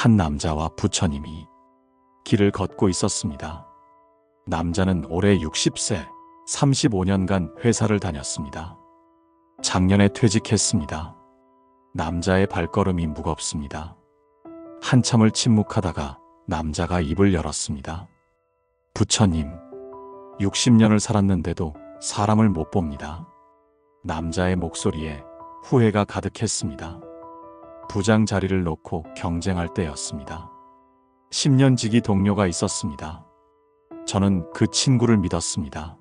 한 남자와 부처님이 길을 걷고 있었습니다. 남자는 올해 60세, 35년간 회사를 다녔습니다. 작년에 퇴직했습니다. 남자의 발걸음이 무겁습니다. 한참을 침묵하다가 남자가 입을 열었습니다. 부처님, 60년을 살았는데도 사람을 못 봅니다. 남자의 목소리에 후회가 가득했습니다. 부장 자리를 놓고 경쟁할 때였습니다. 10년 지기 동료가 있었습니다. 저는 그 친구를 믿었습니다.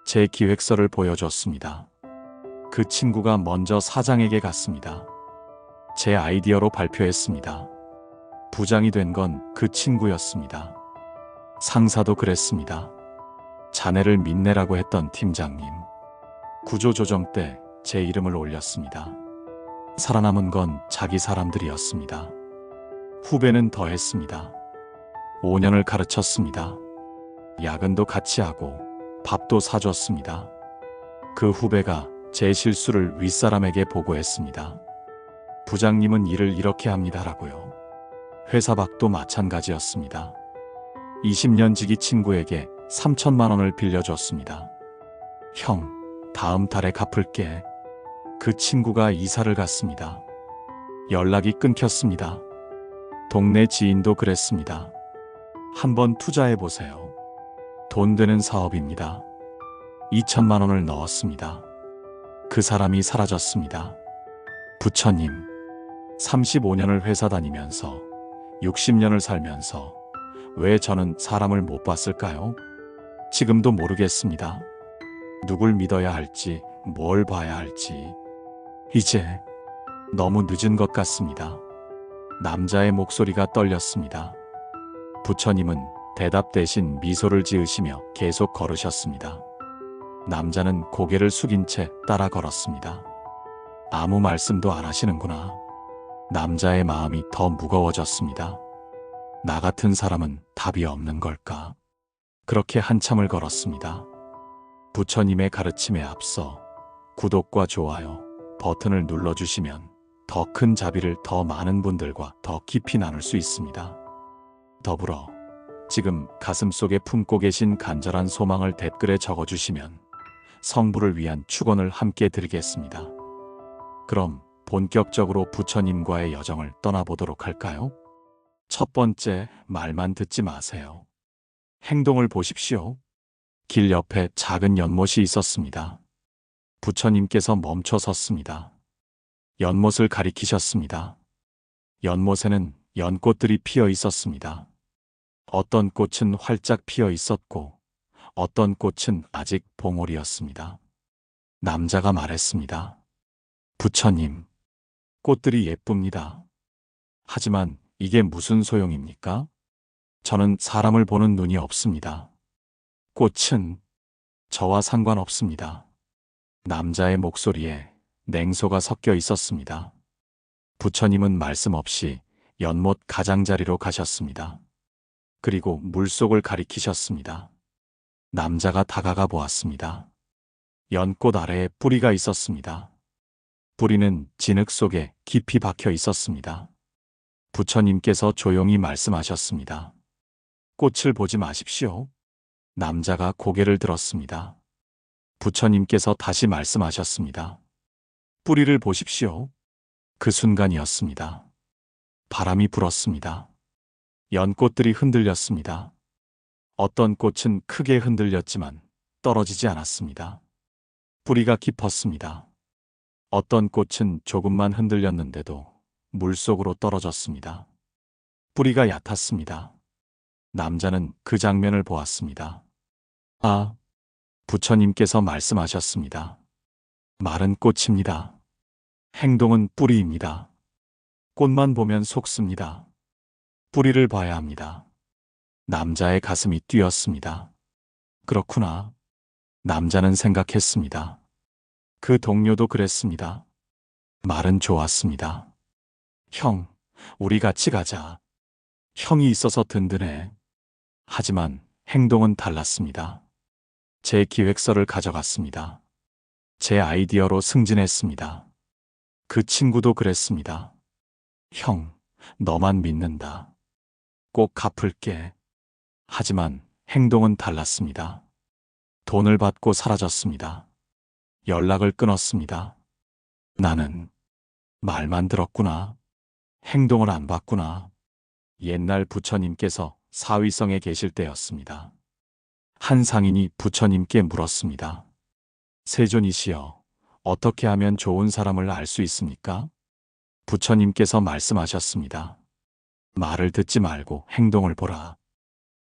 제 기획서를 보여줬습니다. 그 친구가 먼저 사장에게 갔습니다. 제 아이디어로 발표했습니다. 부장이 된 건 그 친구였습니다. 상사도 그랬습니다. 자네를 믿네라고 했던 팀장님. 구조조정 때 제 이름을 올렸습니다. 살아남은 건 자기 사람들이었습니다. 후배는 더 했습니다. 5년을 가르쳤습니다. 야근도 같이 하고 밥도 사줬습니다. 그 후배가 제 실수를 윗사람에게 보고했습니다. 부장님은 일을 이렇게 합니다라고요. 회사 밖도 마찬가지였습니다. 20년 지기 친구에게 3천만 원을 빌려줬습니다. 형, 다음 달에 갚을게. 그 친구가 이사를 갔습니다. 연락이 끊겼습니다. 동네 지인도 그랬습니다. 한번 투자해보세요. 돈 되는 사업입니다. 2천만 원을 넣었습니다. 그 사람이 사라졌습니다. 부처님, 35년을 회사 다니면서 60년을 살면서 왜 저는 사람을 못 봤을까요? 지금도 모르겠습니다. 누굴 믿어야 할지, 뭘 봐야 할지. 이제 너무 늦은 것 같습니다. 남자의 목소리가 떨렸습니다. 부처님은 대답 대신 미소를 지으시며 계속 걸으셨습니다. 남자는 고개를 숙인 채 따라 걸었습니다. 아무 말씀도 안 하시는구나. 남자의 마음이 더 무거워졌습니다. 나 같은 사람은 답이 없는 걸까? 그렇게 한참을 걸었습니다. 부처님의 가르침에 앞서 구독과 좋아요 버튼을 눌러주시면 더 큰 자비를 더 많은 분들과 더 깊이 나눌 수 있습니다. 더불어 지금 가슴속에 품고 계신 간절한 소망을 댓글에 적어주시면 성부를 위한 축원을 함께 드리겠습니다. 그럼 본격적으로 부처님과의 여정을 떠나보도록 할까요? 첫 번째, 말만 듣지 마세요. 행동을 보십시오. 길 옆에 작은 연못이 있었습니다. 부처님께서 멈춰 섰습니다. 연못을 가리키셨습니다. 연못에는 연꽃들이 피어 있었습니다. 어떤 꽃은 활짝 피어 있었고 어떤 꽃은 아직 봉오리였습니다. 남자가 말했습니다. 부처님, 꽃들이 예쁩니다. 하지만 이게 무슨 소용입니까? 저는 사람을 보는 눈이 없습니다. 꽃은 저와 상관없습니다. 남자의 목소리에 냉소가 섞여 있었습니다. 부처님은 말씀 없이 연못 가장자리로 가셨습니다. 그리고 물속을 가리키셨습니다. 남자가 다가가 보았습니다. 연꽃 아래에 뿌리가 있었습니다. 뿌리는 진흙 속에 깊이 박혀 있었습니다. 부처님께서 조용히 말씀하셨습니다. 꽃을 보지 마십시오. 남자가 고개를 들었습니다. 부처님께서 다시 말씀하셨습니다. 뿌리를 보십시오. 그 순간이었습니다. 바람이 불었습니다. 연꽃들이 흔들렸습니다. 어떤 꽃은 크게 흔들렸지만 떨어지지 않았습니다. 뿌리가 깊었습니다. 어떤 꽃은 조금만 흔들렸는데도 물속으로 떨어졌습니다. 뿌리가 얕았습니다. 남자는 그 장면을 보았습니다. 아, 부처님께서 말씀하셨습니다. 말은 꽃입니다. 행동은 뿌리입니다. 꽃만 보면 속습니다. 뿌리를 봐야 합니다. 남자의 가슴이 뛰었습니다. 그렇구나. 남자는 생각했습니다. 그 동료도 그랬습니다. 말은 좋았습니다. 형, 우리 같이 가자. 형이 있어서 든든해. 하지만 행동은 달랐습니다. 제 기획서를 가져갔습니다. 제 아이디어로 승진했습니다. 그 친구도 그랬습니다. 형, 너만 믿는다. 꼭 갚을게. 하지만 행동은 달랐습니다. 돈을 받고 사라졌습니다. 연락을 끊었습니다. 나는 말만 들었구나. 행동을 안 봤구나. 옛날 부처님께서 사위성에 계실 때였습니다. 한 상인이 부처님께 물었습니다. 세존이시여, 어떻게 하면 좋은 사람을 알 수 있습니까? 부처님께서 말씀하셨습니다. 말을 듣지 말고 행동을 보라.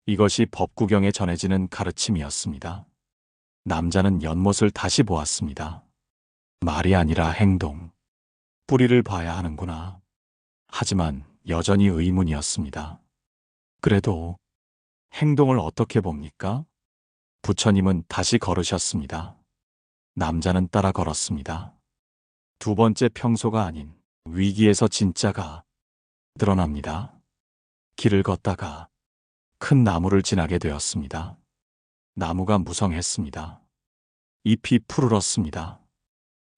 이것이 법구경에 전해지는 가르침이었습니다. 남자는 연못을 다시 보았습니다. 말이 아니라 행동. 뿌리를 봐야 하는구나. 하지만 여전히 의문이었습니다. 그래도 행동을 어떻게 봅니까? 부처님은 다시 걸으셨습니다. 남자는 따라 걸었습니다. 두 번째 평소가 아닌 위기에서 진짜가 드러납니다. 길을 걷다가 큰 나무를 지나게 되었습니다. 나무가 무성했습니다. 잎이 푸르렀습니다.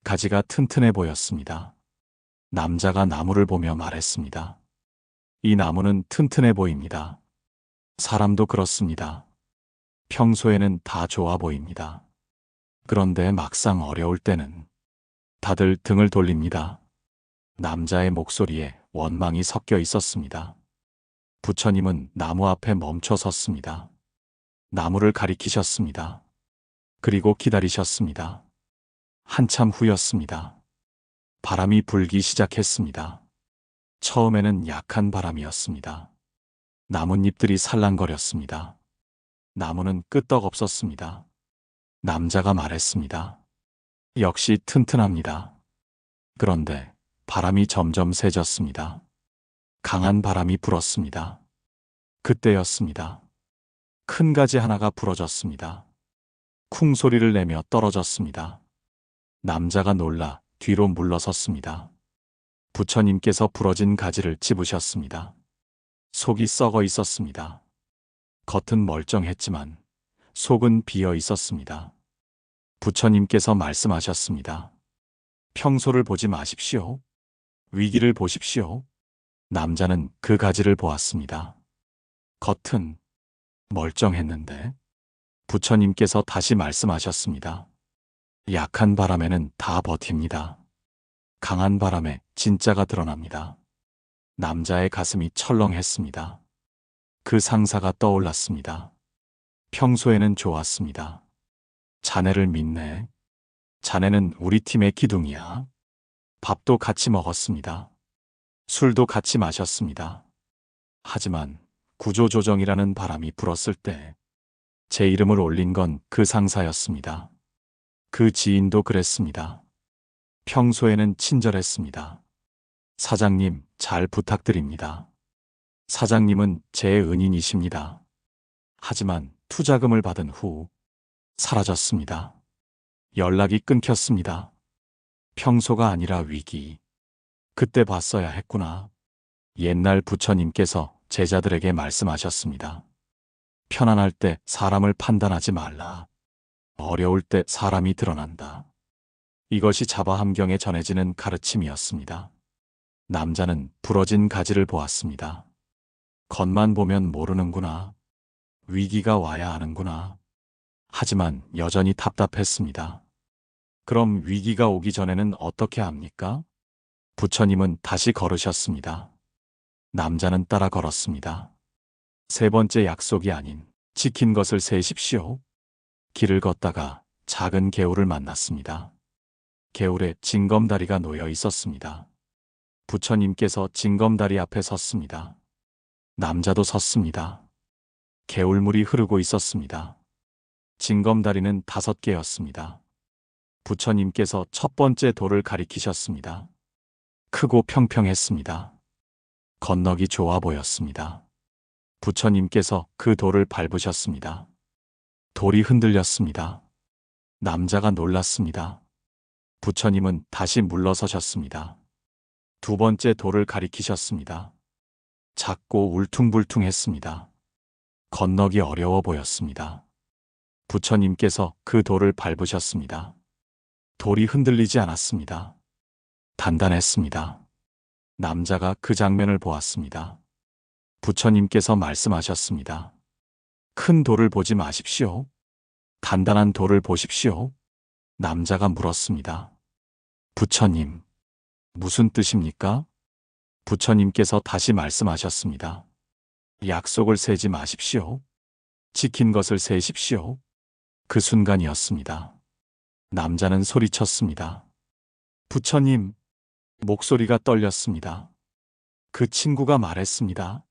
가지가 튼튼해 보였습니다. 남자가 나무를 보며 말했습니다. 이 나무는 튼튼해 보입니다. 사람도 그렇습니다. 평소에는 다 좋아 보입니다. 그런데 막상 어려울 때는 다들 등을 돌립니다. 남자의 목소리에 원망이 섞여 있었습니다. 부처님은 나무 앞에 멈춰 섰습니다. 나무를 가리키셨습니다. 그리고 기다리셨습니다. 한참 후였습니다. 바람이 불기 시작했습니다. 처음에는 약한 바람이었습니다. 나뭇잎들이 살랑거렸습니다. 나무는 끄떡없었습니다. 남자가 말했습니다. 역시 튼튼합니다. 그런데 바람이 점점 세졌습니다. 강한 바람이 불었습니다. 그때였습니다. 큰 가지 하나가 부러졌습니다. 쿵 소리를 내며 떨어졌습니다. 남자가 놀라 뒤로 물러섰습니다. 부처님께서 부러진 가지를 집으셨습니다. 속이 썩어 있었습니다. 겉은 멀쩡했지만 속은 비어 있었습니다. 부처님께서 말씀하셨습니다. 평소를 보지 마십시오. 위기를 보십시오. 남자는 그 가지를 보았습니다. 겉은 멀쩡했는데 부처님께서 다시 말씀하셨습니다. 약한 바람에는 다 버팁니다. 강한 바람에 진짜가 드러납니다. 남자의 가슴이 철렁했습니다. 그 상사가 떠올랐습니다. 평소에는 좋았습니다. 자네를 믿네. 자네는 우리 팀의 기둥이야. 밥도 같이 먹었습니다. 술도 같이 마셨습니다. 하지만 구조조정이라는 바람이 불었을 때 제 이름을 올린 건 그 상사였습니다. 그 지인도 그랬습니다. 평소에는 친절했습니다. 사장님, 잘 부탁드립니다. 사장님은 제 은인이십니다. 하지만 투자금을 받은 후 사라졌습니다. 연락이 끊겼습니다. 평소가 아니라 위기. 그때 봤어야 했구나. 옛날 부처님께서 제자들에게 말씀하셨습니다. 편안할 때 사람을 판단하지 말라. 어려울 때 사람이 드러난다. 이것이 자바함경에 전해지는 가르침이었습니다. 남자는 부러진 가지를 보았습니다. 겉만 보면 모르는구나. 위기가 와야 하는구나. 하지만 여전히 답답했습니다. 그럼 위기가 오기 전에는 어떻게 합니까? 부처님은 다시 걸으셨습니다. 남자는 따라 걸었습니다. 세 번째 약속이 아닌 지킨 것을 세십시오. 길을 걷다가 작은 개울을 만났습니다. 개울에 징검다리가 놓여 있었습니다. 부처님께서 징검다리 앞에 섰습니다. 남자도 섰습니다. 개울물이 흐르고 있었습니다. 징검다리는 5개였습니다. 부처님께서 첫 번째 돌을 가리키셨습니다. 크고 평평했습니다. 건너기 좋아 보였습니다. 부처님께서 그 돌을 밟으셨습니다. 돌이 흔들렸습니다. 남자가 놀랐습니다. 부처님은 다시 물러서셨습니다. 두 번째 돌을 가리키셨습니다. 작고 울퉁불퉁했습니다. 건너기 어려워 보였습니다. 부처님께서 그 돌을 밟으셨습니다. 돌이 흔들리지 않았습니다. 단단했습니다. 남자가 그 장면을 보았습니다. 부처님께서 말씀하셨습니다. 큰 돌을 보지 마십시오. 단단한 돌을 보십시오. 남자가 물었습니다. 부처님, 무슨 뜻입니까? 부처님께서 다시 말씀하셨습니다. 약속을 세지 마십시오. 지킨 것을 세십시오. 그 순간이었습니다. 남자는 소리쳤습니다. 부처님, 목소리가 떨렸습니다. 그 친구가 말했습니다.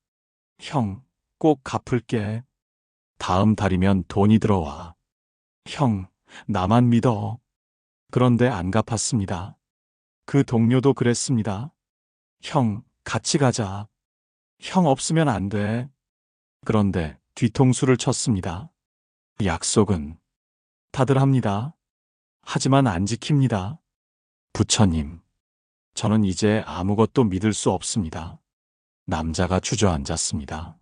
형, 꼭 갚을게. 다음 달이면 돈이 들어와. 형, 나만 믿어. 그런데 안 갚았습니다. 그 동료도 그랬습니다. 형, 같이 가자. 형 없으면 안 돼. 그런데 뒤통수를 쳤습니다. 약속은 다들 합니다. 하지만 안 지킵니다. 부처님, 저는 이제 아무것도 믿을 수 없습니다. 남자가 주저앉았습니다.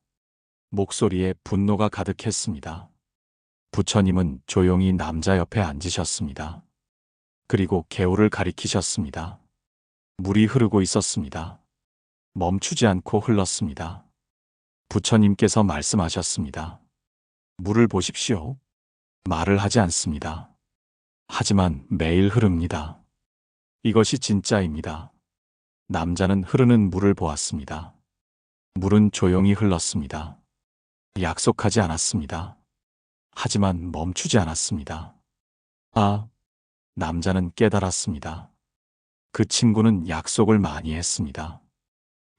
목소리에 분노가 가득했습니다. 부처님은 조용히 남자 옆에 앉으셨습니다. 그리고 개울을 가리키셨습니다. 물이 흐르고 있었습니다. 멈추지 않고 흘렀습니다. 부처님께서 말씀하셨습니다. 물을 보십시오. 말을 하지 않습니다. 하지만 매일 흐릅니다. 이것이 진짜입니다. 남자는 흐르는 물을 보았습니다. 물은 조용히 흘렀습니다. 약속하지 않았습니다. 하지만 멈추지 않았습니다. 아, 남자는 깨달았습니다. 그 친구는 약속을 많이 했습니다.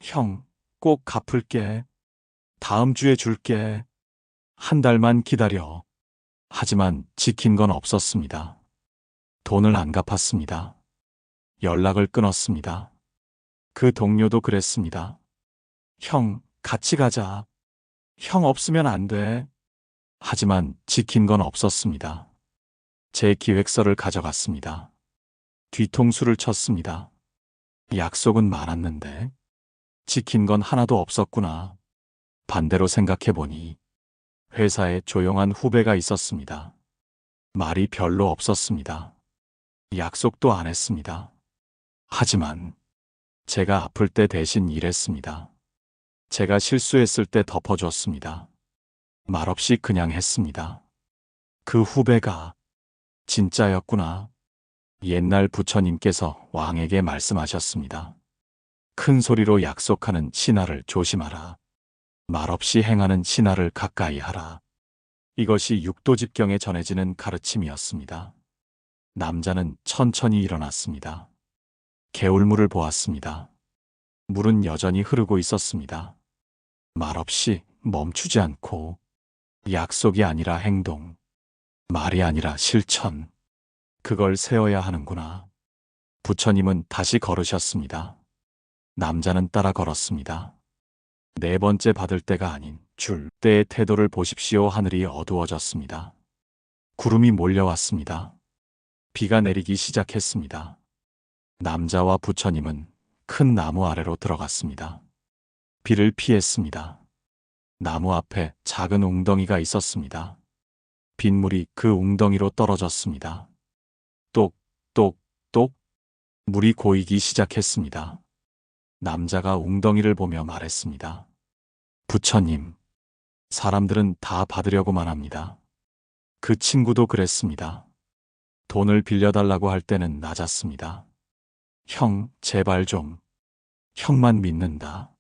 형, 꼭 갚을게. 다음 주에 줄게. 한 달만 기다려. 하지만 지킨 건 없었습니다. 돈을 안 갚았습니다. 연락을 끊었습니다. 그 동료도 그랬습니다. 형, 같이 가자. 형 없으면 안 돼. 하지만 지킨 건 없었습니다. 제 기획서를 가져갔습니다. 뒤통수를 쳤습니다. 약속은 많았는데 지킨 건 하나도 없었구나. 반대로 생각해보니 회사에 조용한 후배가 있었습니다. 말이 별로 없었습니다. 약속도 안 했습니다. 하지만 제가 아플 때 대신 일했습니다. 제가 실수했을 때 덮어줬습니다. 말없이 그냥 했습니다. 그 후배가 진짜였구나. 옛날 부처님께서 왕에게 말씀하셨습니다. 큰 소리로 약속하는 신하를 조심하라. 말없이 행하는 신하를 가까이 하라. 이것이 육도집경에 전해지는 가르침이었습니다. 남자는 천천히 일어났습니다. 개울물을 보았습니다. 물은 여전히 흐르고 있었습니다. 말없이 멈추지 않고 약속이 아니라 행동, 말이 아니라 실천, 그걸 세워야 하는구나. 부처님은 다시 걸으셨습니다. 남자는 따라 걸었습니다. 네 번째 받을 때가 아닌 줄 때의 태도를 보십시오. 하늘이 어두워졌습니다. 구름이 몰려왔습니다. 비가 내리기 시작했습니다. 남자와 부처님은 큰 나무 아래로 들어갔습니다. 비를 피했습니다. 나무 앞에 작은 웅덩이가 있었습니다. 빗물이 그 웅덩이로 떨어졌습니다. 똑, 똑, 똑. 물이 고이기 시작했습니다. 남자가 웅덩이를 보며 말했습니다. 부처님, 사람들은 다 받으려고만 합니다. 그 친구도 그랬습니다. 돈을 빌려달라고 할 때는 낮았습니다. 형, 제발 좀. 형만 믿는다.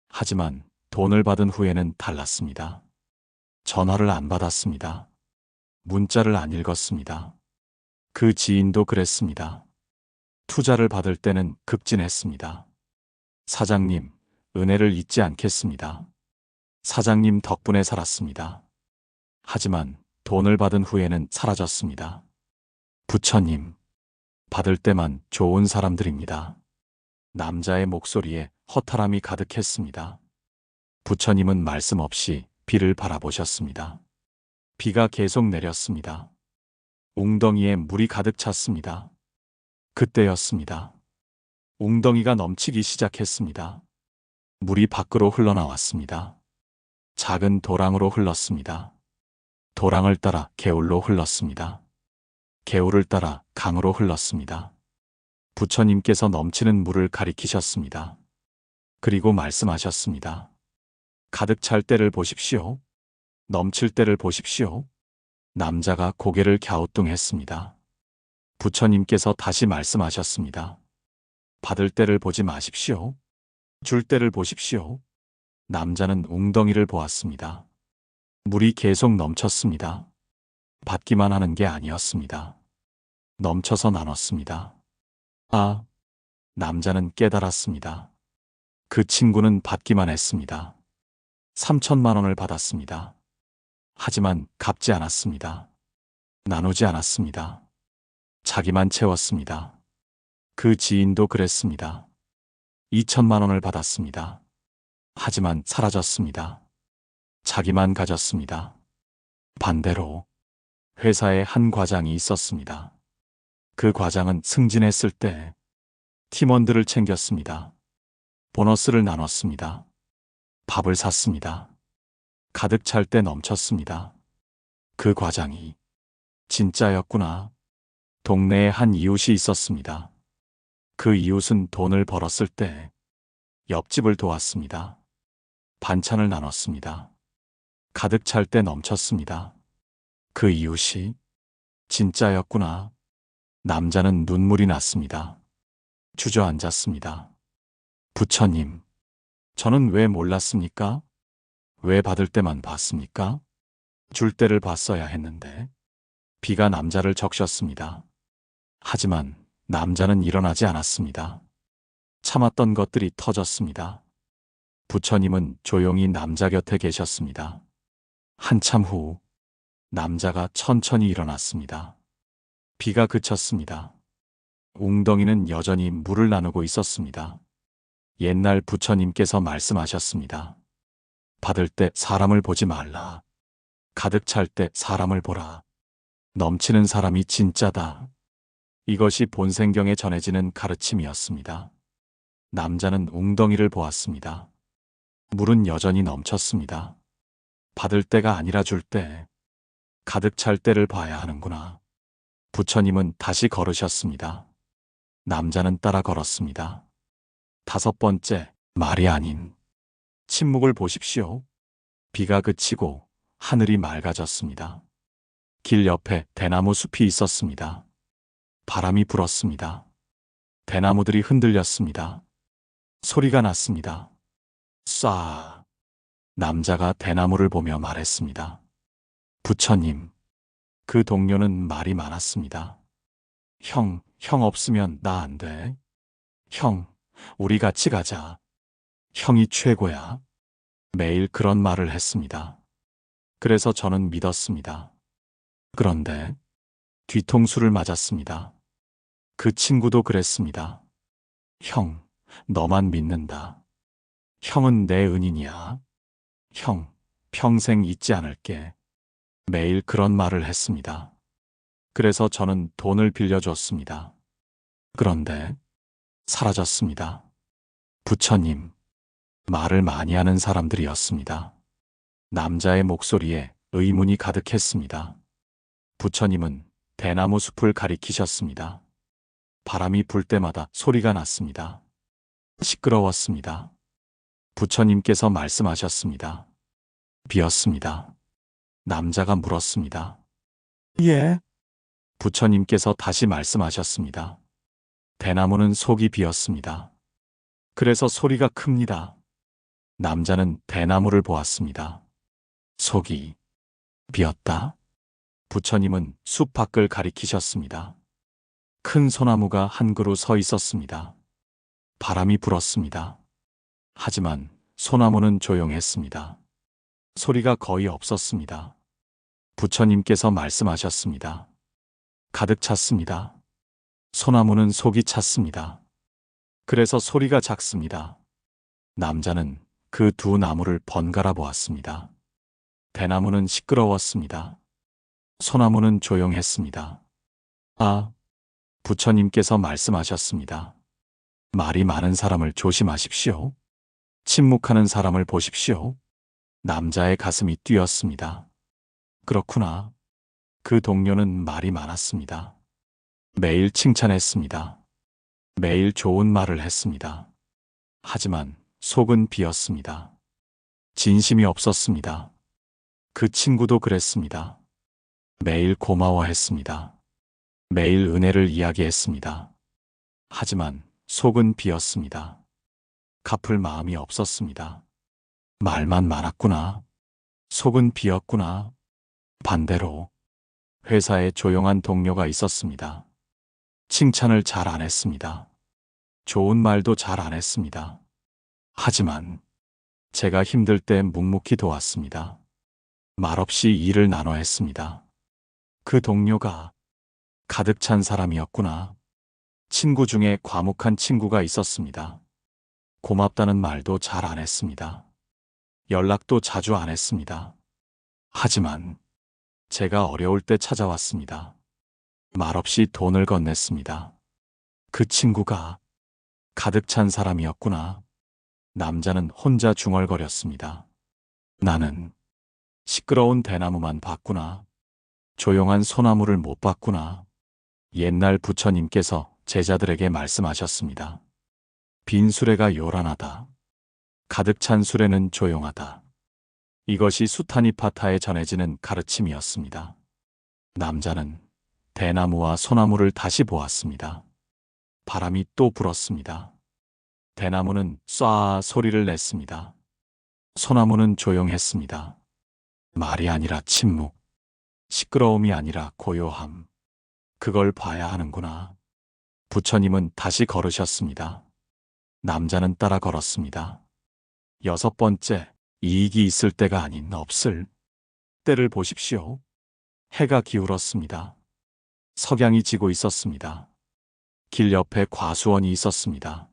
하지만 돈을 받은 후에는 달랐습니다. 전화를 안 받았습니다. 문자를 안 읽었습니다. 그 지인도 그랬습니다. 투자를 받을 때는 급진했습니다. 사장님, 은혜를 잊지 않겠습니다. 사장님 덕분에 살았습니다. 하지만 돈을 받은 후에는 사라졌습니다. 부처님, 받을 때만 좋은 사람들입니다. 남자의 목소리에 허탈함이 가득했습니다. 부처님은 말씀 없이 비를 바라보셨습니다. 비가 계속 내렸습니다. 웅덩이에 물이 가득 찼습니다. 그때였습니다. 웅덩이가 넘치기 시작했습니다. 물이 밖으로 흘러나왔습니다. 작은 도랑으로 흘렀습니다. 도랑을 따라 개울로 흘렀습니다. 개울을 따라 강으로 흘렀습니다. 부처님께서 넘치는 물을 가리키셨습니다. 그리고 말씀하셨습니다. 가득 찰 때를 보십시오. 넘칠 때를 보십시오. 남자가 고개를 갸우뚱했습니다. 부처님께서 다시 말씀하셨습니다. 받을 때를 보지 마십시오. 줄 때를 보십시오. 남자는 웅덩이를 보았습니다. 물이 계속 넘쳤습니다. 받기만 하는 게 아니었습니다. 넘쳐서 나눴습니다. 아, 남자는 깨달았습니다. 그 친구는 받기만 했습니다. 3천만 원을 받았습니다. 하지만 갚지 않았습니다. 나누지 않았습니다. 자기만 채웠습니다. 그 지인도 그랬습니다. 2천만 원을 받았습니다. 하지만 사라졌습니다. 자기만 가졌습니다. 반대로 회사에 한 과장이 있었습니다. 그 과장은 승진했을 때 팀원들을 챙겼습니다. 보너스를 나눴습니다. 밥을 샀습니다. 가득 찰 때 넘쳤습니다. 그 과장이 진짜였구나. 동네에 한 이웃이 있었습니다. 그 이웃은 돈을 벌었을 때 옆집을 도왔습니다. 반찬을 나눴습니다. 가득 찰 때 넘쳤습니다. 그 이웃이 진짜였구나. 남자는 눈물이 났습니다. 주저앉았습니다. 부처님, 저는 왜 몰랐습니까? 왜 받을 때만 봤습니까? 줄 때를 봤어야 했는데. 비가 남자를 적셨습니다. 하지만 남자는 일어나지 않았습니다. 참았던 것들이 터졌습니다. 부처님은 조용히 남자 곁에 계셨습니다. 한참 후 남자가 천천히 일어났습니다. 비가 그쳤습니다. 웅덩이는 여전히 물을 나누고 있었습니다. 옛날 부처님께서 말씀하셨습니다. 받을 때 사람을 보지 말라. 가득 찰 때 사람을 보라. 넘치는 사람이 진짜다. 이것이 본생경에 전해지는 가르침이었습니다. 남자는 웅덩이를 보았습니다. 물은 여전히 넘쳤습니다. 받을 때가 아니라 줄 때, 가득 찰 때를 봐야 하는구나. 부처님은 다시 걸으셨습니다. 남자는 따라 걸었습니다. 5번째, 말이 아닌 침묵을 보십시오. 비가 그치고 하늘이 맑아졌습니다. 길 옆에 대나무 숲이 있었습니다. 바람이 불었습니다. 대나무들이 흔들렸습니다. 소리가 났습니다. 쏴. 남자가 대나무를 보며 말했습니다. 부처님, 그 동료는 말이 많았습니다. 형 없으면 나 안 돼. 형, 우리 같이 가자. 형이 최고야. 매일 그런 말을 했습니다. 그래서 저는 믿었습니다. 그런데 뒤통수를 맞았습니다. 그 친구도 그랬습니다. 형, 너만 믿는다. 형은 내 은인이야. 형, 평생 잊지 않을게. 매일 그런 말을 했습니다. 그래서 저는 돈을 빌려줬습니다. 그런데 사라졌습니다. 부처님, 말을 많이 하는 사람들이었습니다. 남자의 목소리에 의문이 가득했습니다. 부처님은 대나무 숲을 가리키셨습니다. 바람이 불 때마다 소리가 났습니다. 시끄러웠습니다. 부처님께서 말씀하셨습니다. 비었습니다. 남자가 물었습니다. 예? 부처님께서 다시 말씀하셨습니다. 대나무는 속이 비었습니다. 그래서 소리가 큽니다. 남자는 대나무를 보았습니다. 속이 비었다. 부처님은 숲 밖을 가리키셨습니다. 큰 소나무가 한 그루 서 있었습니다. 바람이 불었습니다. 하지만 소나무는 조용했습니다. 소리가 거의 없었습니다. 부처님께서 말씀하셨습니다. 가득 찼습니다. 소나무는 속이 찼습니다. 그래서 소리가 작습니다. 남자는 그 두 나무를 번갈아 보았습니다. 대나무는 시끄러웠습니다. 소나무는 조용했습니다. 아, 부처님께서 말씀하셨습니다. 말이 많은 사람을 조심하십시오. 침묵하는 사람을 보십시오. 남자의 가슴이 뛰었습니다. 그렇구나. 그 동료는 말이 많았습니다. 매일 칭찬했습니다. 매일 좋은 말을 했습니다. 하지만 속은 비었습니다. 진심이 없었습니다. 그 친구도 그랬습니다. 매일 고마워했습니다. 매일 은혜를 이야기했습니다. 하지만 속은 비었습니다. 갚을 마음이 없었습니다. 말만 많았구나. 속은 비었구나. 반대로 회사에 조용한 동료가 있었습니다. 칭찬을 잘 안 했습니다. 좋은 말도 잘 안 했습니다. 하지만 제가 힘들 때 묵묵히 도왔습니다. 말없이 일을 나눠 했습니다. 그 동료가 가득 찬 사람이었구나. 친구 중에 과묵한 친구가 있었습니다. 고맙다는 말도 잘 안 했습니다. 연락도 자주 안 했습니다. 하지만 제가 어려울 때 찾아왔습니다. 말없이 돈을 건넸습니다. 그 친구가 가득 찬 사람이었구나. 남자는 혼자 중얼거렸습니다. 나는 시끄러운 대나무만 봤구나. 조용한 소나무를 못 봤구나. 옛날 부처님께서 제자들에게 말씀하셨습니다. 빈 수레가 요란하다. 가득 찬 수레는 조용하다. 이것이 수타니파타에 전해지는 가르침이었습니다. 남자는 대나무와 소나무를 다시 보았습니다. 바람이 또 불었습니다. 대나무는 쏴 소리를 냈습니다. 소나무는 조용했습니다. 말이 아니라 침묵, 시끄러움이 아니라 고요함. 그걸 봐야 하는구나. 부처님은 다시 걸으셨습니다. 남자는 따라 걸었습니다. 6번째, 이익이 있을 때가 아닌 없을 때를 보십시오. 해가 기울었습니다. 석양이 지고 있었습니다. 길 옆에 과수원이 있었습니다.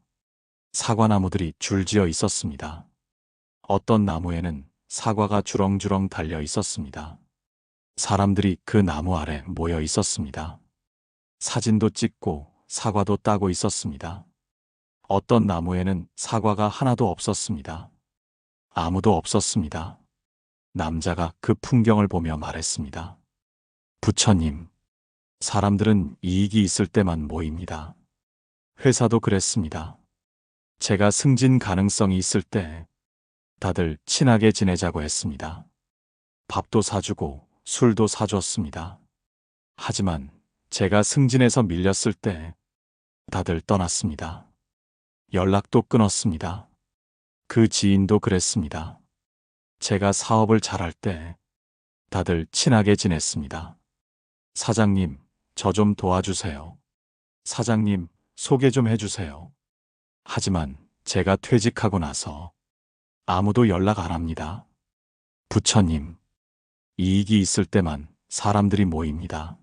사과나무들이 줄지어 있었습니다. 어떤 나무에는 사과가 주렁주렁 달려 있었습니다. 사람들이 그 나무 아래 모여 있었습니다. 사진도 찍고 사과도 따고 있었습니다. 어떤 나무에는 사과가 하나도 없었습니다. 아무도 없었습니다. 남자가 그 풍경을 보며 말했습니다. 부처님, 사람들은 이익이 있을 때만 모입니다. 회사도 그랬습니다. 제가 승진 가능성이 있을 때 다들 친하게 지내자고 했습니다. 밥도 사주고 술도 사줬습니다. 하지만 제가 승진해서 밀렸을 때 다들 떠났습니다. 연락도 끊었습니다. 그 지인도 그랬습니다. 제가 사업을 잘할 때 다들 친하게 지냈습니다. 사장님, 저 좀 도와주세요. 사장님, 소개 좀 해주세요. 하지만 제가 퇴직하고 나서 아무도 연락 안 합니다. 부처님, 이익이 있을 때만 사람들이 모입니다.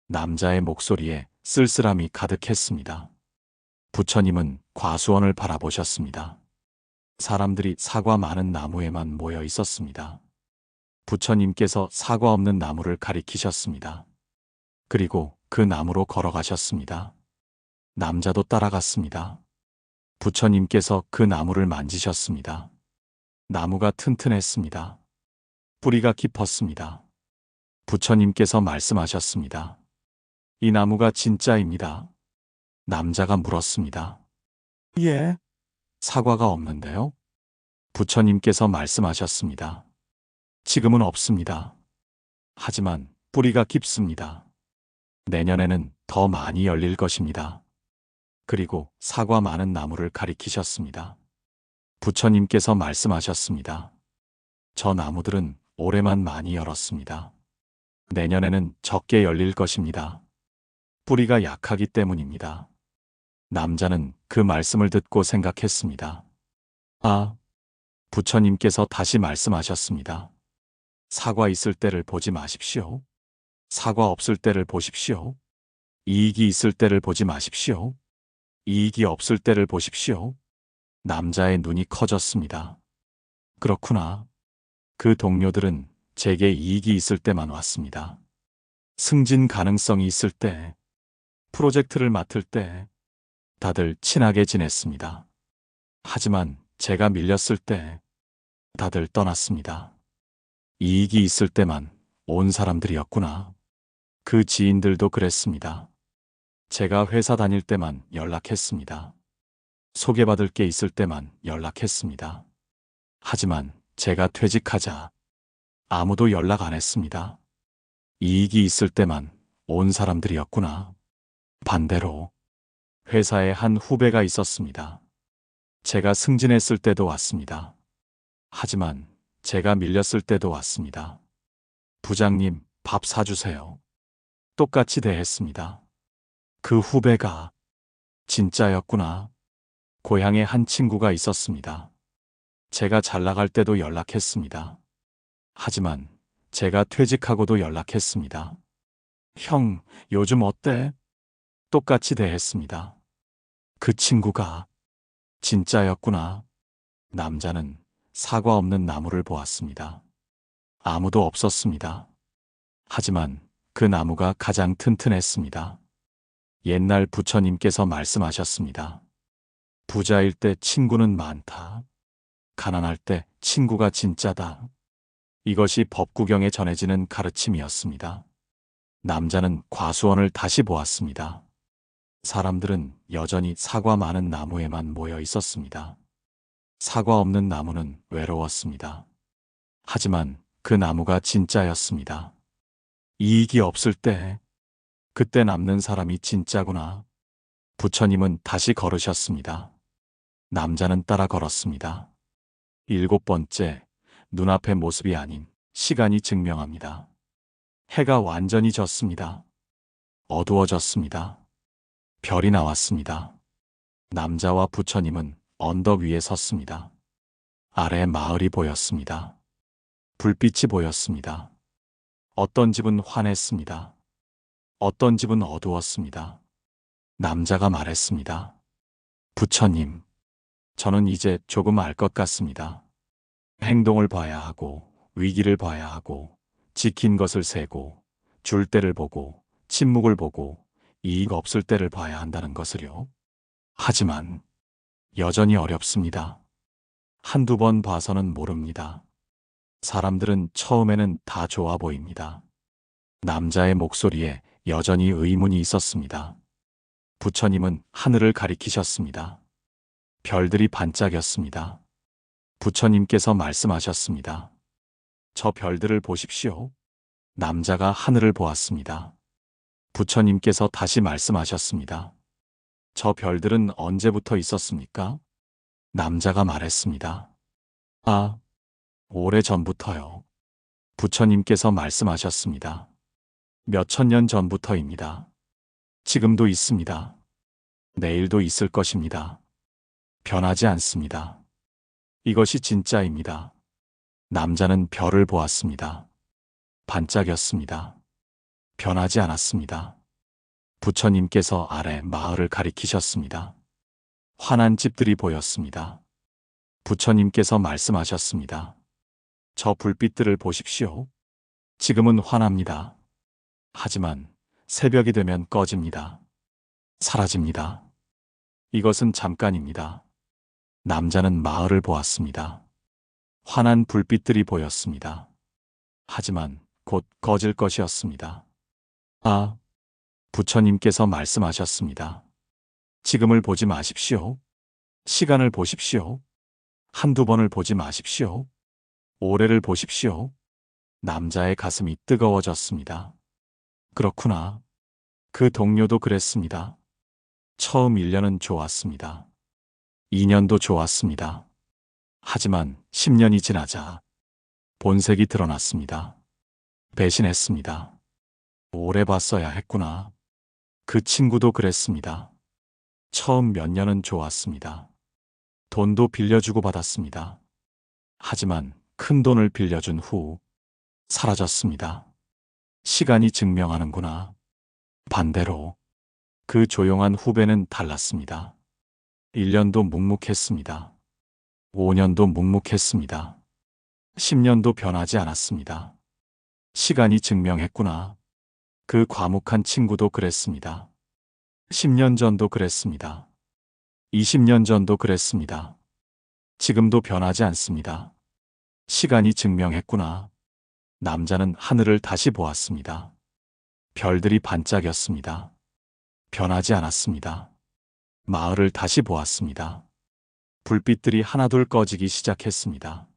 남자의 목소리에 쓸쓸함이 가득했습니다. 부처님은 과수원을 바라보셨습니다. 사람들이 사과 많은 나무에만 모여 있었습니다. 부처님께서 사과 없는 나무를 가리키셨습니다. 그리고 그 나무로 걸어가셨습니다. 남자도 따라갔습니다. 부처님께서 그 나무를 만지셨습니다. 나무가 튼튼했습니다. 뿌리가 깊었습니다. 부처님께서 말씀하셨습니다. 이 나무가 진짜입니다. 남자가 물었습니다. 예? 사과가 없는데요? 부처님께서 말씀하셨습니다. 지금은 없습니다. 하지만 뿌리가 깊습니다. 내년에는 더 많이 열릴 것입니다. 그리고 사과 많은 나무를 가리키셨습니다. 부처님께서 말씀하셨습니다. 저 나무들은 올해만 많이 열었습니다. 내년에는 적게 열릴 것입니다. 뿌리가 약하기 때문입니다. 남자는 그 말씀을 듣고 생각했습니다. 아, 부처님께서 다시 말씀하셨습니다. 사과 있을 때를 보지 마십시오. 사과 없을 때를 보십시오. 이익이 있을 때를 보지 마십시오. 이익이 없을 때를 보십시오. 남자의 눈이 커졌습니다. 그렇구나. 그 동료들은 제게 이익이 있을 때만 왔습니다. 승진 가능성이 있을 때, 프로젝트를 맡을 때 다들 친하게 지냈습니다. 하지만 제가 밀렸을 때 다들 떠났습니다. 이익이 있을 때만 온 사람들이었구나. 그 지인들도 그랬습니다. 제가 회사 다닐 때만 연락했습니다. 소개받을 게 있을 때만 연락했습니다. 하지만 제가 퇴직하자 아무도 연락 안 했습니다. 이익이 있을 때만 온 사람들이었구나. 반대로 회사에 한 후배가 있었습니다. 제가 승진했을 때도 왔습니다. 하지만 제가 밀렸을 때도 왔습니다. 부장님, 밥 사주세요. 똑같이 대했습니다. 그 후배가 진짜였구나. 고향에 한 친구가 있었습니다. 제가 잘 나갈 때도 연락했습니다. 하지만 제가 퇴직하고도 연락했습니다. 형, 요즘 어때? 똑같이 대했습니다. 그 친구가 진짜였구나. 남자는 사과 없는 나무를 보았습니다. 아무도 없었습니다. 하지만 그 나무가 가장 튼튼했습니다. 옛날 부처님께서 말씀하셨습니다. 부자일 때 친구는 많다. 가난할 때 친구가 진짜다. 이것이 법구경에 전해지는 가르침이었습니다. 남자는 과수원을 다시 보았습니다. 사람들은 여전히 사과 많은 나무에만 모여 있었습니다. 사과 없는 나무는 외로웠습니다. 하지만 그 나무가 진짜였습니다. 이익이 없을 때, 그때 남는 사람이 진짜구나. 부처님은 다시 걸으셨습니다. 남자는 따라 걸었습니다. 7번째, 눈앞의 모습이 아닌 시간이 증명합니다. 해가 완전히 졌습니다. 어두워졌습니다. 별이 나왔습니다. 남자와 부처님은 언덕 위에 섰습니다. 아래 마을이 보였습니다. 불빛이 보였습니다. 어떤 집은 환했습니다. 어떤 집은 어두웠습니다. 남자가 말했습니다. 부처님, 저는 이제 조금 알 것 같습니다. 행동을 봐야 하고, 위기를 봐야 하고, 지킨 것을 세고, 줄 때를 보고, 침묵을 보고, 이익 없을 때를 봐야 한다는 것을요. 하지만 여전히 어렵습니다. 한두 번 봐서는 모릅니다. 사람들은 처음에는 다 좋아 보입니다. 남자의 목소리에 여전히 의문이 있었습니다. 부처님은 하늘을 가리키셨습니다. 별들이 반짝였습니다. 부처님께서 말씀하셨습니다. 저 별들을 보십시오. 남자가 하늘을 보았습니다. 부처님께서 다시 말씀하셨습니다. 저 별들은 언제부터 있었습니까? 남자가 말했습니다. 아, 오래전부터요. 부처님께서 말씀하셨습니다. 몇천 년 전부터입니다. 지금도 있습니다. 내일도 있을 것입니다. 변하지 않습니다. 이것이 진짜입니다. 남자는 별을 보았습니다. 반짝였습니다. 변하지 않았습니다. 부처님께서 아래 마을을 가리키셨습니다. 환한 집들이 보였습니다. 부처님께서 말씀하셨습니다. 저 불빛들을 보십시오. 지금은 환합니다. 하지만 새벽이 되면 꺼집니다. 사라집니다. 이것은 잠깐입니다. 남자는 마을을 보았습니다. 환한 불빛들이 보였습니다. 하지만 곧 꺼질 것이었습니다. 아, 부처님께서 말씀하셨습니다. 지금을 보지 마십시오. 시간을 보십시오. 한두 번을 보지 마십시오. 올해를 보십시오. 남자의 가슴이 뜨거워졌습니다. 그렇구나. 그 동료도 그랬습니다. 처음 1년은 좋았습니다. 2년도 좋았습니다. 하지만 10년이 지나자 본색이 드러났습니다. 배신했습니다. 오래 봤어야 했구나. 그 친구도 그랬습니다. 처음 몇 년은 좋았습니다. 돈도 빌려주고 받았습니다. 하지만 큰 돈을 빌려준 후 사라졌습니다. 시간이 증명하는구나. 반대로 그 조용한 후배는 달랐습니다. 1년도 묵묵했습니다. 5년도 묵묵했습니다. 10년도 변하지 않았습니다. 시간이 증명했구나. 그 과묵한 친구도 그랬습니다. 10년 전도 그랬습니다. 20년 전도 그랬습니다. 지금도 변하지 않습니다. 시간이 증명했구나. 남자는 하늘을 다시 보았습니다. 별들이 반짝였습니다. 변하지 않았습니다. 마을을 다시 보았습니다. 불빛들이 하나둘 꺼지기 시작했습니다.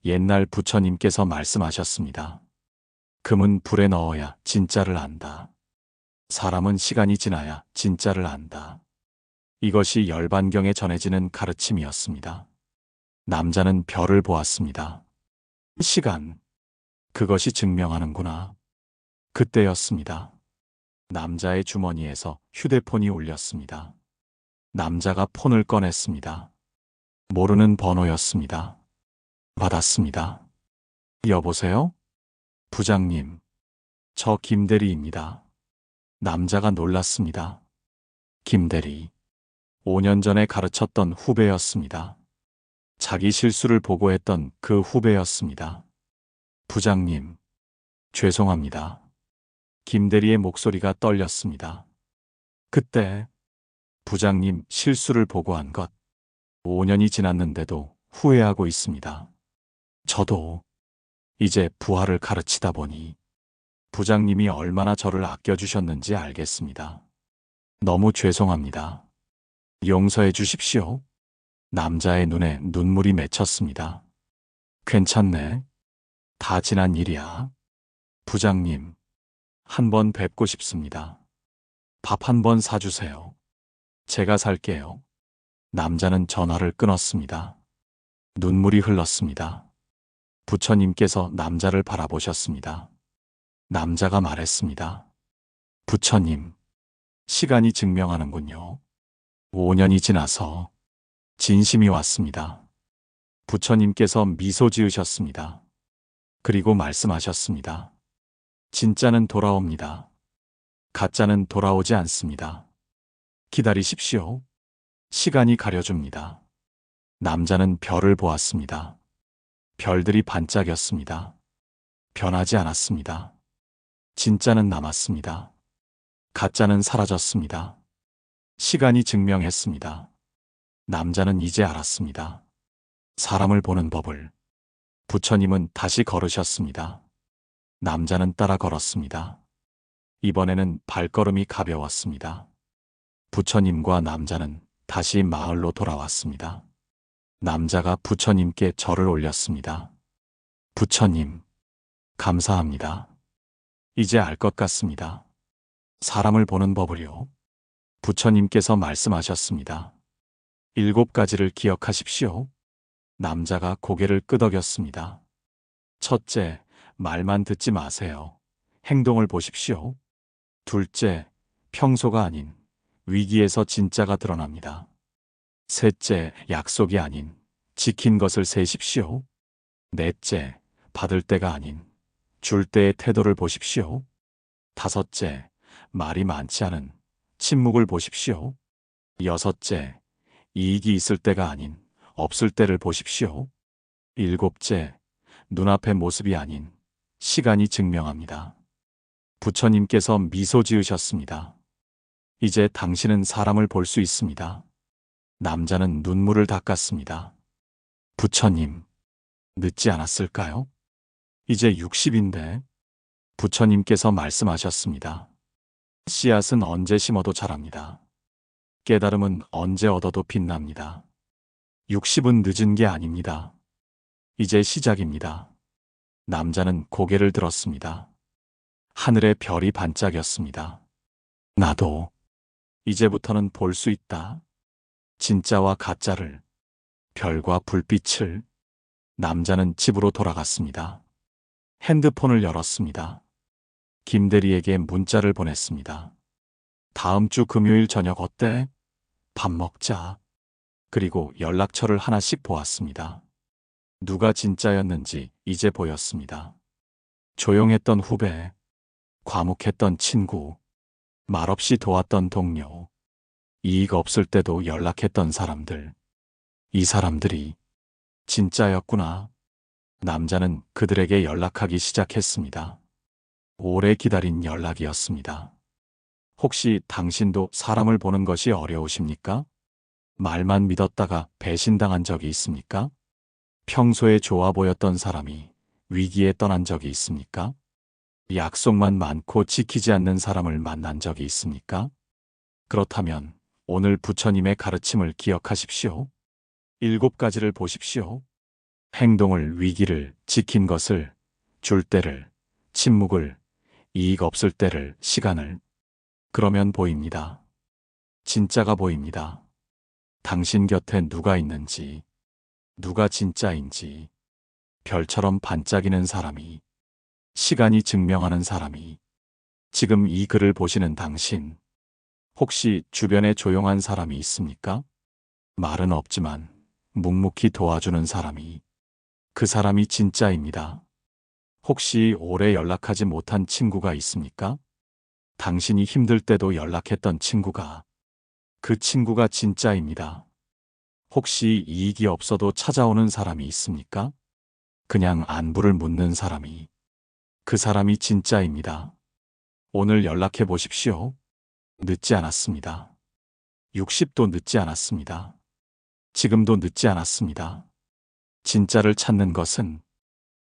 옛날 부처님께서 말씀하셨습니다. 금은 불에 넣어야 진짜를 안다. 사람은 시간이 지나야 진짜를 안다. 이것이 열반경에 전해지는 가르침이었습니다. 남자는 별을 보았습니다. 시간, 그것이 증명하는구나. 그때였습니다. 남자의 주머니에서 휴대폰이 울렸습니다. 남자가 폰을 꺼냈습니다. 모르는 번호였습니다. 받았습니다. 여보세요? 부장님, 저 김대리입니다. 남자가 놀랐습니다. 김대리, 5년 전에 가르쳤던 후배였습니다. 자기 실수를 보고했던 그 후배였습니다. 부장님, 죄송합니다. 김대리의 목소리가 떨렸습니다. 그때 부장님 실수를 보고한 것 5년이 지났는데도 후회하고 있습니다. 저도 이제 부하를 가르치다 보니 부장님이 얼마나 저를 아껴주셨는지 알겠습니다. 너무 죄송합니다. 용서해 주십시오. 남자의 눈에 눈물이 맺혔습니다. 괜찮네. 다 지난 일이야. 부장님, 한 번 뵙고 싶습니다. 밥 한 번 사주세요. 제가 살게요. 남자는 전화를 끊었습니다. 눈물이 흘렀습니다. 부처님께서 남자를 바라보셨습니다. 남자가 말했습니다. 부처님, 시간이 증명하는군요. 5년이 지나서 진심이 왔습니다. 부처님께서 미소 지으셨습니다. 그리고 말씀하셨습니다. 진짜는 돌아옵니다. 가짜는 돌아오지 않습니다. 기다리십시오. 시간이 가려줍니다. 남자는 별을 보았습니다. 별들이 반짝였습니다. 변하지 않았습니다. 진짜는 남았습니다. 가짜는 사라졌습니다. 시간이 증명했습니다. 남자는 이제 알았습니다. 사람을 보는 법을. 부처님은 다시 걸으셨습니다. 남자는 따라 걸었습니다. 이번에는 발걸음이 가벼웠습니다. 부처님과 남자는 다시 마을로 돌아왔습니다. 남자가 부처님께 절을 올렸습니다. 부처님, 감사합니다. 이제 알 것 같습니다. 사람을 보는 법을요. 부처님께서 말씀하셨습니다. 7가지를 기억하십시오. 남자가 고개를 끄덕였습니다. 첫째, 말만 듣지 마세요. 행동을 보십시오. 둘째, 평소가 아닌 위기에서 진짜가 드러납니다. 셋째, 약속이 아닌 지킨 것을 세십시오. 넷째, 받을 때가 아닌 줄 때의 태도를 보십시오. 다섯째, 말이 많지 않은 침묵을 보십시오. 여섯째, 이익이 있을 때가 아닌 없을 때를 보십시오. 일곱째, 눈앞의 모습이 아닌 시간이 증명합니다. 부처님께서 미소 지으셨습니다. 이제 당신은 사람을 볼 수 있습니다. 남자는 눈물을 닦았습니다. 부처님, 늦지 않았을까요? 이제 60인데 부처님께서 말씀하셨습니다. 씨앗은 언제 심어도 자랍니다. 깨달음은 언제 얻어도 빛납니다. 60은 늦은 게 아닙니다. 이제 시작입니다. 남자는 고개를 들었습니다. 하늘의 별이 반짝였습니다. 나도 이제부터는 볼 수 있다. 진짜와 가짜를, 별과 불빛을. 남자는 집으로 돌아갔습니다. 핸드폰을 열었습니다. 김대리에게 문자를 보냈습니다. 다음 주 금요일 저녁 어때? 밥 먹자. 그리고 연락처를 하나씩 보았습니다. 누가 진짜였는지 이제 보였습니다. 조용했던 후배, 과묵했던 친구, 말없이 도왔던 동료, 이익 없을 때도 연락했던 사람들. 이 사람들이 진짜였구나. 남자는 그들에게 연락하기 시작했습니다. 오래 기다린 연락이었습니다. 혹시 당신도 사람을 보는 것이 어려우십니까? 말만 믿었다가 배신당한 적이 있습니까? 평소에 좋아 보였던 사람이 위기에 떠난 적이 있습니까? 약속만 많고 지키지 않는 사람을 만난 적이 있습니까? 그렇다면 오늘 부처님의 가르침을 기억하십시오. 7가지를 보십시오. 행동을, 위기를, 지킨 것을, 줄 때를, 침묵을, 이익 없을 때를, 시간을. 그러면 보입니다. 진짜가 보입니다. 당신 곁에 누가 있는지, 누가 진짜인지, 별처럼 반짝이는 사람이, 시간이 증명하는 사람이. 지금 이 글을 보시는 당신, 혹시 주변에 조용한 사람이 있습니까? 말은 없지만 묵묵히 도와주는 사람이. 그 사람이 진짜입니다. 혹시 오래 연락하지 못한 친구가 있습니까? 당신이 힘들 때도 연락했던 친구가. 그 친구가 진짜입니다. 혹시 이익이 없어도 찾아오는 사람이 있습니까? 그냥 안부를 묻는 사람이. 그 사람이 진짜입니다. 오늘 연락해 보십시오. 늦지 않았습니다. 60도 늦지 않았습니다. 지금도 늦지 않았습니다. 진짜를 찾는 것은,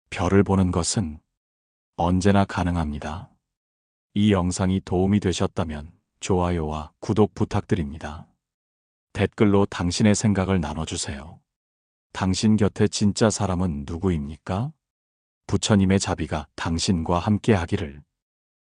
별을 보는 것은 언제나 가능합니다. 이 영상이 도움이 되셨다면 좋아요와 구독 부탁드립니다. 댓글로 당신의 생각을 나눠주세요. 당신 곁에 진짜 사람은 누구입니까? 부처님의 자비가 당신과 함께 하기를.